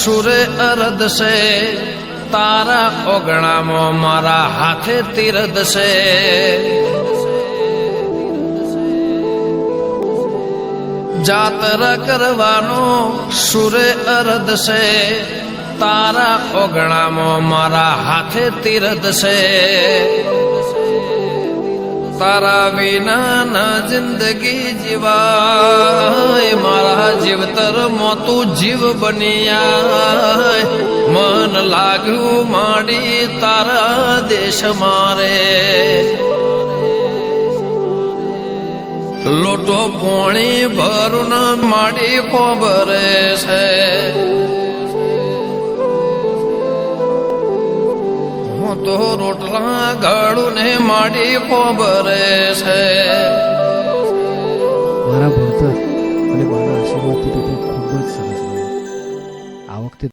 સુરે અરદ છે, તારા ઓગણામાં મારા હાથે તીરદ છે. જાતરા કરવાનો સુરે અરદ છે, તારા ઓગણામાં મારા હાથે તીરદ છે. તારા વિના ના જિંદગી જીવાય, મારા જીવતર મોતું જીવ બન્યા. મન લાગ્યું માડી તારા દેશ મારે, લોટો પોણી ભરું માડી કોબરે છે. હું તો રોટલા ગાળું ને માડી કોબરે છે. મારા ભણતર અને મારા આશીર્વાદથી તો ખૂબ જ સરસ. આ વખતે